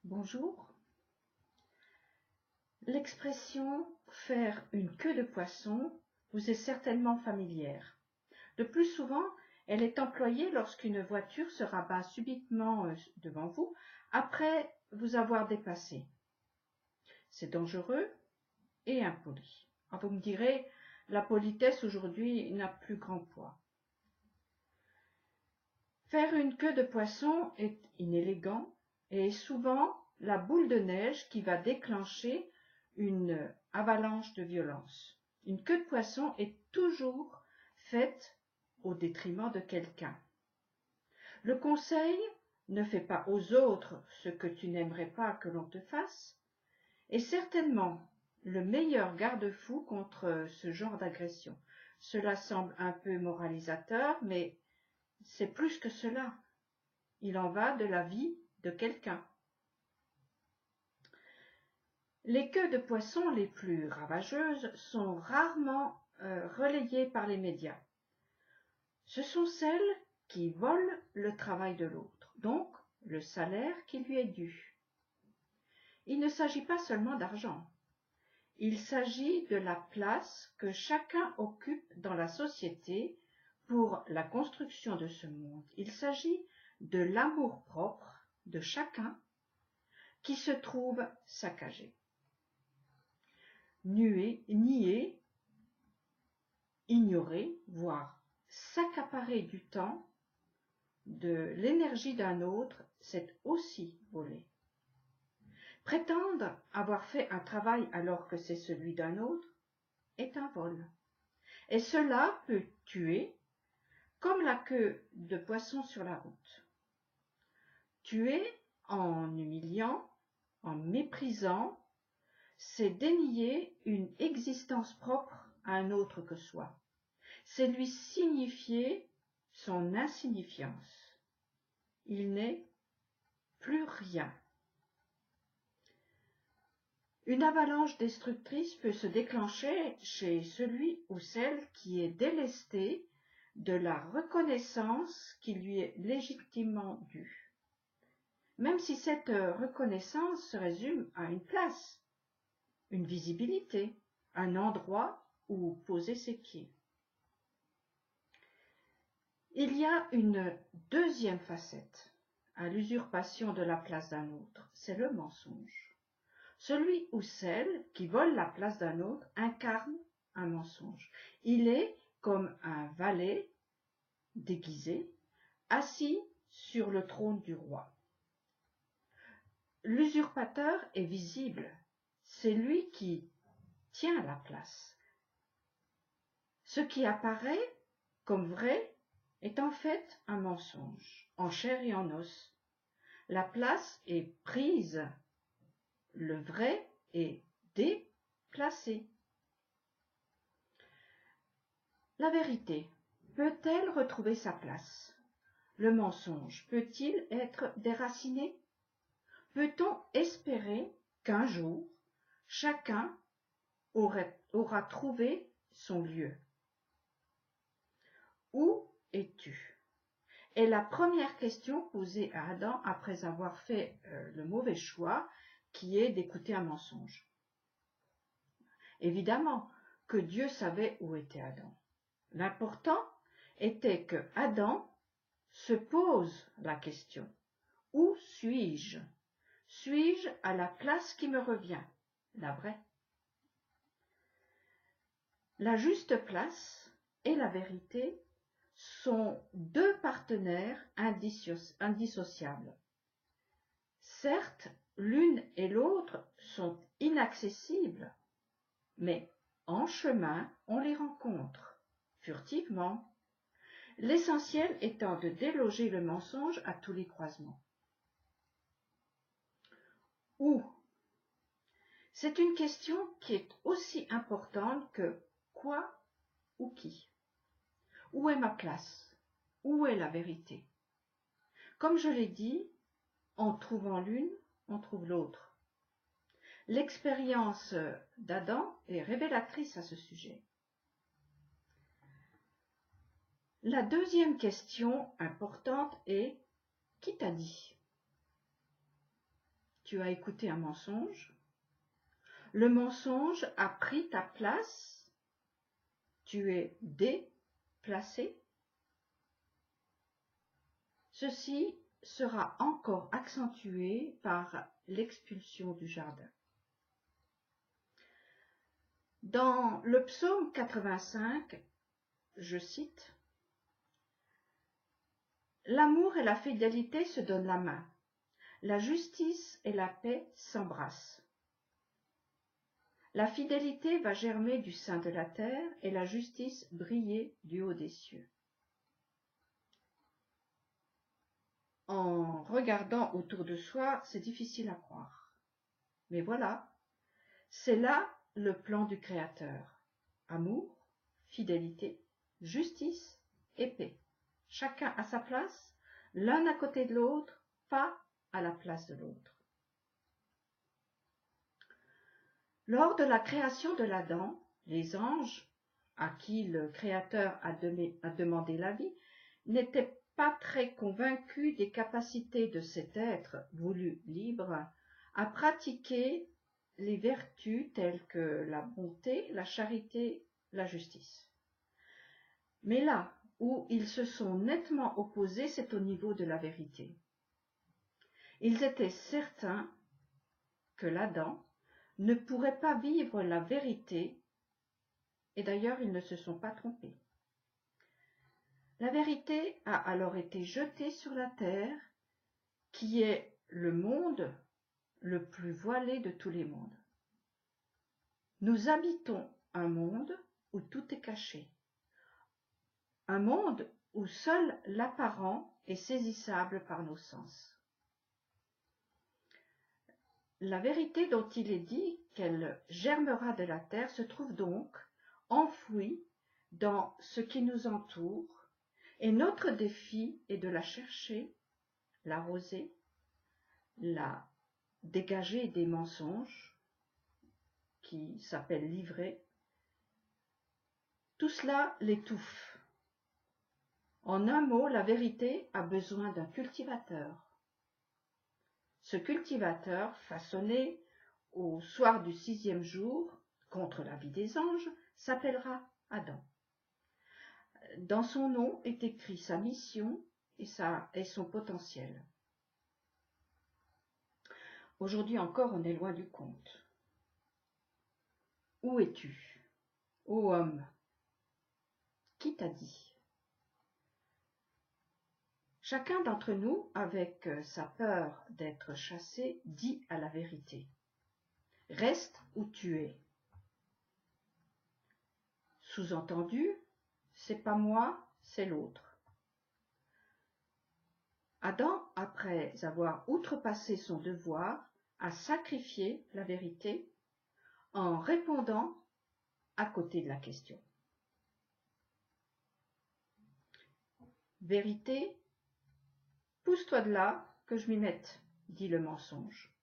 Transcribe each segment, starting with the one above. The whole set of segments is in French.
Bonjour. L'expression « faire une queue de poisson » vous est certainement familière. Le plus souvent, elle est employée lorsqu'une voiture se rabat subitement devant vous après vous avoir dépassé. C'est dangereux et impoli. Vous me direz, la politesse aujourd'hui n'a plus grand poids. Faire une queue de poisson est inélégant et est souvent la boule de neige qui va déclencher une avalanche de violence. Une queue de poisson est toujours faite au détriment de quelqu'un. Le conseil « ne fais pas aux autres ce que tu n'aimerais pas que l'on te fasse » est certainement le meilleur garde-fou contre ce genre d'agression. Cela semble un peu moralisateur, mais c'est plus que cela. Il en va de la vie de quelqu'un. Les queues de poisson les plus ravageuses sont rarement relayées par les médias. Ce sont celles qui volent le travail de l'autre, donc le salaire qui lui est dû. Il ne s'agit pas seulement d'argent. Il s'agit de la place que chacun occupe dans la société pour la construction de ce monde. Il s'agit de l'amour-propre de chacun qui se trouve saccagé. Nier, ignorer, voire s'accaparer du temps, de l'énergie d'un autre, c'est aussi voler. Prétendre avoir fait un travail alors que c'est celui d'un autre est un vol. Et cela peut tuer, comme la queue de poisson sur la route. Tuer en humiliant, en méprisant, c'est dénier une existence propre à un autre que soi. C'est lui signifier son insignifiance. Il n'est plus rien. Une avalanche destructrice peut se déclencher chez celui ou celle qui est délesté de la reconnaissance qui lui est légitimement due. Même si cette reconnaissance se résume à une place, une visibilité, un endroit où poser ses pieds. Il y a une deuxième facette à l'usurpation de la place d'un autre, c'est le mensonge. Celui ou celle qui vole la place d'un autre incarne un mensonge. Il est comme un valet déguisé, assis sur le trône du roi. L'usurpateur est visible, c'est lui qui tient la place. Ce qui apparaît comme vrai est en fait un mensonge, en chair et en os. La place est prise, le vrai est déplacé. La vérité peut-elle retrouver sa place? Le mensonge peut-il être déraciné? Peut-on espérer qu'un jour, chacun aura trouvé son lieu? Où es-tu? Est la première question posée à Adam après avoir fait le mauvais choix, qui est d'écouter un mensonge. Évidemment que Dieu savait où était Adam. L'important était que Adam se pose la question. Où suis-je? Suis-je à la place qui me revient, la vraie? La juste place et la vérité sont deux partenaires indissociables. Certes, l'une et l'autre sont inaccessibles, mais en chemin, on les rencontre, furtivement, l'essentiel étant de déloger le mensonge à tous les croisements. Où? C'est une question qui est aussi importante que quoi ou qui. Où est ma place? Où est la vérité? Comme je l'ai dit, en trouvant l'une, on trouve l'autre. L'expérience d'Adam est révélatrice à ce sujet. La deuxième question importante est « Qui t'a dit » tu as écouté un mensonge. Le mensonge a pris ta place. Tu es déplacé. Ceci sera encore accentué par l'expulsion du jardin. Dans le psaume 85, je cite, « L'amour et la fidélité se donnent la main. La justice et la paix s'embrassent. La fidélité va germer du sein de la terre et la justice briller du haut des cieux. » En regardant autour de soi, c'est difficile à croire. Mais voilà, c'est là le plan du Créateur. Amour, fidélité, justice et paix. Chacun à sa place, l'un à côté de l'autre, pas à la place de l'autre. Lors de la création de l'Adam, les anges, à qui le Créateur a demandé la vie, n'étaient pas très convaincus des capacités de cet être voulu libre à pratiquer les vertus telles que la bonté, la charité, la justice. Mais là où ils se sont nettement opposés, c'est au niveau de la vérité. Ils étaient certains que l'Adam ne pourrait pas vivre la vérité, et d'ailleurs ils ne se sont pas trompés. La vérité a alors été jetée sur la terre, qui est le monde le plus voilé de tous les mondes. Nous habitons un monde où tout est caché, un monde où seul l'apparent est saisissable par nos sens. La vérité dont il est dit qu'elle germera de la terre se trouve donc enfouie dans ce qui nous entoure, et notre défi est de la chercher, l'arroser, la dégager des mensonges qui s'appellent livrés. Tout cela l'étouffe. En un mot, la vérité a besoin d'un cultivateur. Ce cultivateur, façonné au soir du 6e jour, contre l'avis des anges, s'appellera Adam. Dans son nom est écrit sa mission et son potentiel. Aujourd'hui encore, on est loin du compte. Où es-tu, ô homme? Qui t'a dit? Chacun d'entre nous, avec sa peur d'être chassé, dit à la vérité. Reste où tu es. Sous-entendu, c'est pas moi, c'est l'autre. Adam, après avoir outrepassé son devoir, a sacrifié la vérité en répondant à côté de la question. Vérité, pousse-toi de là, que je m'y mette, dit le mensonge.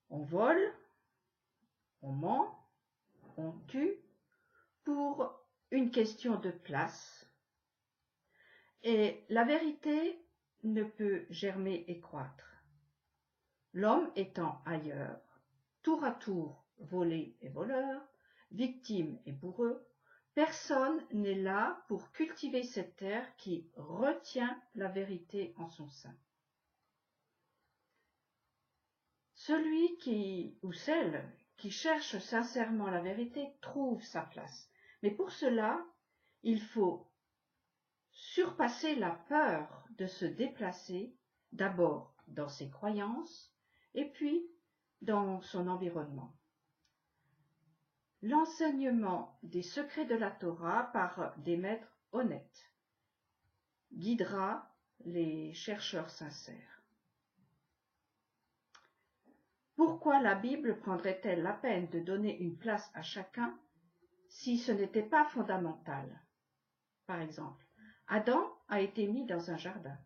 On vole, on ment, on tue pour une question de place, et la vérité ne peut germer et croître. L'homme étant ailleurs, tour à tour volé et voleur, victime et bourreux, personne n'est là pour cultiver cette terre qui retient la vérité en son sein. Celui ou celle qui cherche sincèrement la vérité trouve sa place. Mais pour cela, il faut surpasser la peur de se déplacer, d'abord dans ses croyances et puis dans son environnement. L'enseignement des secrets de la Torah par des maîtres honnêtes guidera les chercheurs sincères. Pourquoi la Bible prendrait-elle la peine de donner une place à chacun si ce n'était pas fondamental? Par exemple, Adam a été mis dans un jardin.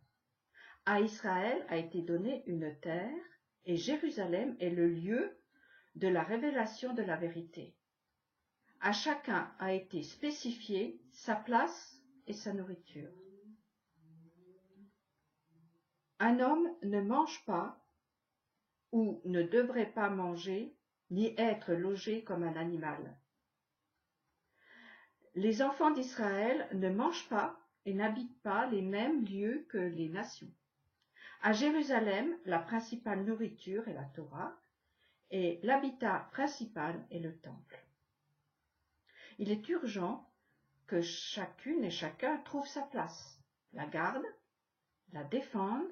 À Israël a été donnée une terre et Jérusalem est le lieu de la révélation de la vérité. À chacun a été spécifié sa place et sa nourriture. Un homme ne mange pas ou ne devrait pas manger ni être logé comme un animal. Les enfants d'Israël ne mangent pas et n'habitent pas les mêmes lieux que les nations. À Jérusalem, la principale nourriture est la Torah et l'habitat principal est le temple. Il est urgent que chacune et chacun trouve sa place, la garde, la défende,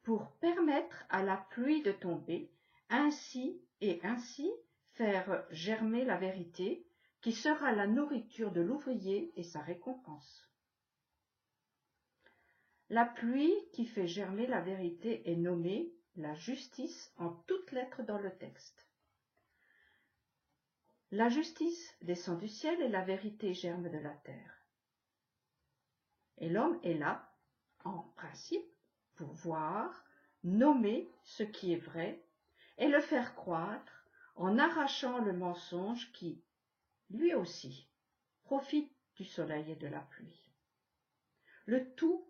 pour permettre à la pluie de tomber, ainsi faire germer la vérité, qui sera la nourriture de l'ouvrier et sa récompense. La pluie qui fait germer la vérité est nommée la justice en toutes lettres dans le texte. La justice descend du ciel et la vérité germe de la terre. Et l'homme est là, en principe, pour voir, nommer ce qui est vrai et le faire croître en arrachant le mensonge qui, lui aussi, profite du soleil et de la pluie. Le tout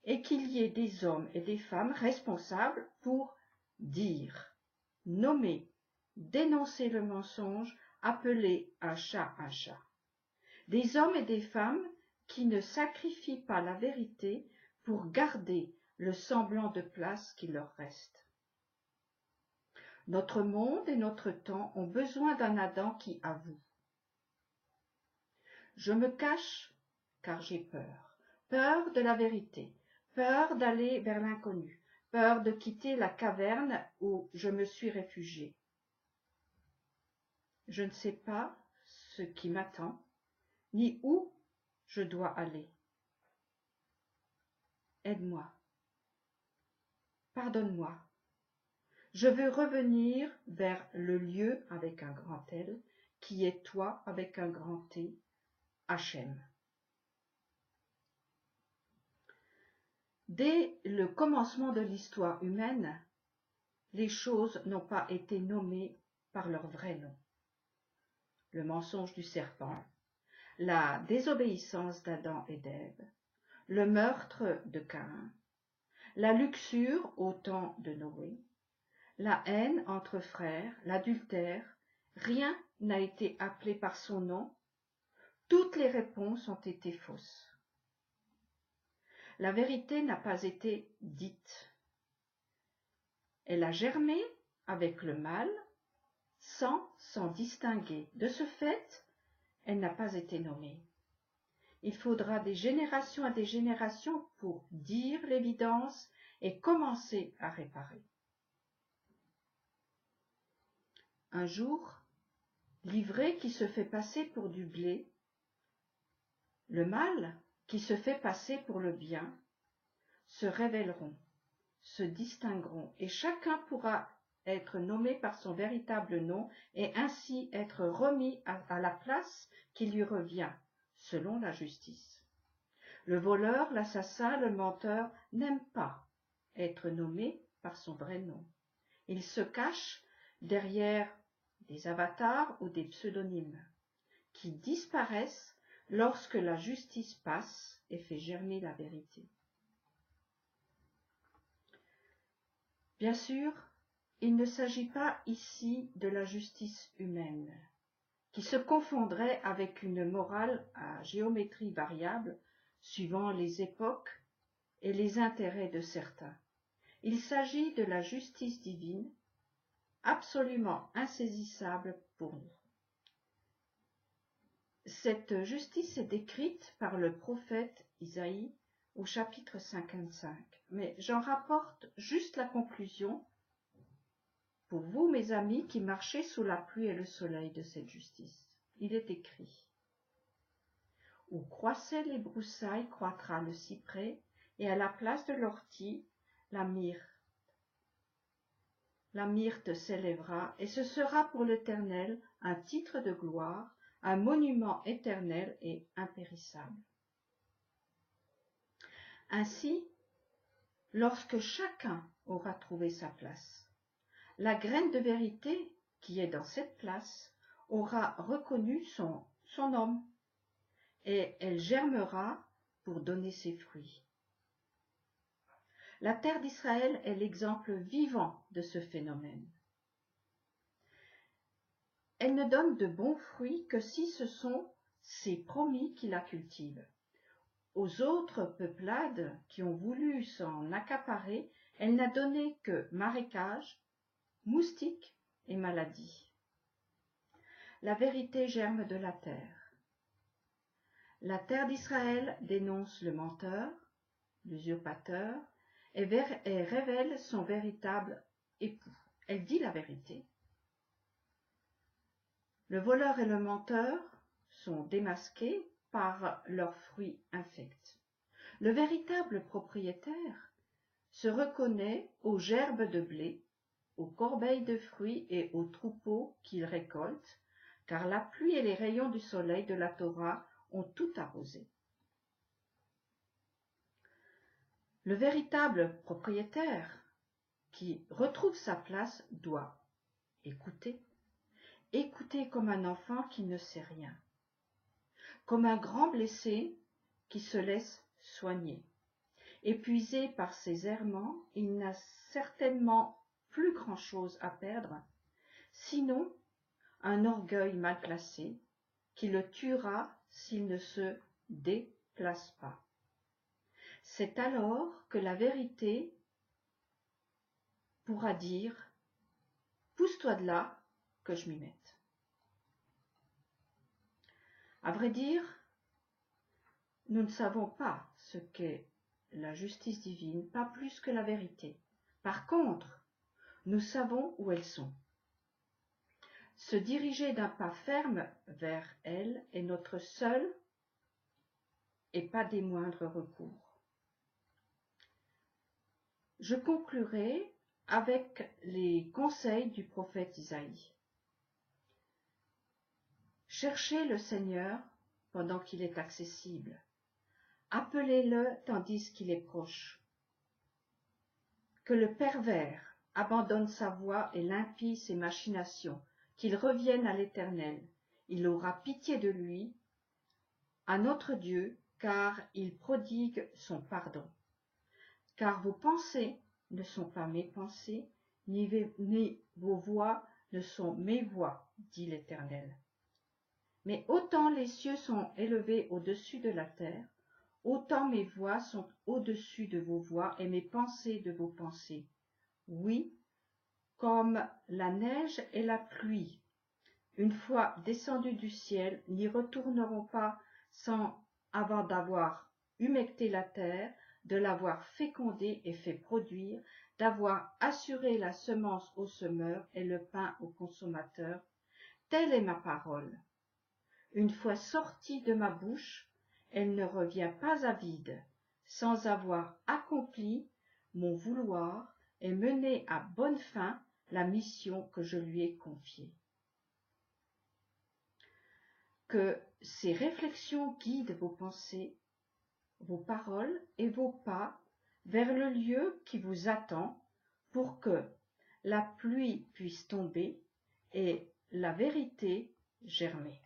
est qu'il y ait des hommes et des femmes responsables pour dire, nommer, dénoncer le mensonge, appeler un chat un chat. Des hommes et des femmes qui ne sacrifient pas la vérité pour garder le semblant de place qui leur reste. Notre monde et notre temps ont besoin d'un Adam qui avoue. Je me cache car j'ai peur. Peur de la vérité, peur d'aller vers l'inconnu, peur de quitter la caverne où je me suis réfugié. Je ne sais pas ce qui m'attend, ni où je dois aller. Aide-moi. Pardonne-moi. Je veux revenir vers le lieu avec un grand L, qui est toi avec un grand T, Hachem. Dès le commencement de l'histoire humaine, les choses n'ont pas été nommées par leur vrai nom. Le mensonge du serpent, la désobéissance d'Adam et d'Ève, le meurtre de Caïn, la luxure au temps de Noé, la haine entre frères, l'adultère, rien n'a été appelé par son nom, toutes les réponses ont été fausses. La vérité n'a pas été dite. Elle a germé avec le mal, sans s'en distinguer. De ce fait, elle n'a pas été nommée. Il faudra des générations à des générations pour dire l'évidence et commencer à réparer. Un jour, l'ivraie qui se fait passer pour du blé, le mal qui se fait passer pour le bien, se révéleront, se distingueront, et chacun pourra être nommé par son véritable nom et ainsi être remis à la place qui lui revient, selon la justice. Le voleur, l'assassin, le menteur n'aiment pas être nommé par son vrai nom. Ils se cachent derrière des avatars ou des pseudonymes qui disparaissent lorsque la justice passe et fait germer la vérité. Bien sûr, il ne s'agit pas ici de la justice humaine, qui se confondrait avec une morale à géométrie variable suivant les époques et les intérêts de certains. Il s'agit de la justice divine, absolument insaisissable pour nous. Cette justice est décrite par le prophète Isaïe au chapitre 55, mais j'en rapporte juste la conclusion pour vous, mes amis, qui marchez sous la pluie et le soleil de cette justice. Il est écrit: où croissaient les broussailles croîtra le cyprès, et à la place de l'ortie, la myrte. La myrte s'élèvera, et ce sera pour l'Éternel un titre de gloire, un monument éternel et impérissable. Ainsi, lorsque chacun aura trouvé sa place, la graine de vérité qui est dans cette place aura reconnu son homme, et elle germera pour donner ses fruits. La terre d'Israël est l'exemple vivant de ce phénomène. Elle ne donne de bons fruits que si ce sont ses promis qui la cultivent. Aux autres peuplades qui ont voulu s'en accaparer, elle n'a donné que marécages, moustiques et maladies. La vérité germe de la terre. La terre d'Israël dénonce le menteur, l'usurpateur, et révèle son véritable époux. Elle dit la vérité. Le voleur et le menteur sont démasqués par leurs fruits infects. Le véritable propriétaire se reconnaît aux gerbes de blé, aux corbeilles de fruits et aux troupeaux qu'il récolte, car la pluie et les rayons du soleil de la Torah ont tout arrosé. Le véritable propriétaire qui retrouve sa place doit écouter, écouter comme un enfant qui ne sait rien, comme un grand blessé qui se laisse soigner. Épuisé par ses errements, il n'a certainement plus grand-chose à perdre, sinon un orgueil mal placé qui le tuera s'il ne se déplace pas. C'est alors que la vérité pourra dire « Pousse-toi de là, que je m'y mette ». À vrai dire, nous ne savons pas ce qu'est la justice divine, pas plus que la vérité. Par contre, nous savons où elles sont. Se diriger d'un pas ferme vers elles est notre seul et pas des moindres recours. Je conclurai avec les conseils du prophète Isaïe. Cherchez le Seigneur pendant qu'il est accessible. Appelez-le tandis qu'il est proche. Que le pervers abandonne sa voie et l'impie ses machinations, qu'il revienne à l'Éternel. Il aura pitié de lui, à notre Dieu, car il prodigue son pardon. Car vos pensées ne sont pas mes pensées, ni vos voix ne sont mes voix, dit l'Éternel. Mais autant les cieux sont élevés au-dessus de la terre, autant mes voix sont au-dessus de vos voix et mes pensées de vos pensées. Oui, comme la neige et la pluie, une fois descendues du ciel, n'y retourneront pas sans avant d'avoir humecté la terre, de l'avoir fécondée et fait produire, d'avoir assuré la semence au semeur et le pain au consommateur. Telle est ma parole. Une fois sortie de ma bouche, elle ne revient pas à vide, sans avoir accompli mon vouloir et mené à bonne fin la mission que je lui ai confiée. Que ces réflexions guident vos pensées, vos paroles et vos pas vers le lieu qui vous attend pour que la pluie puisse tomber et la vérité germer.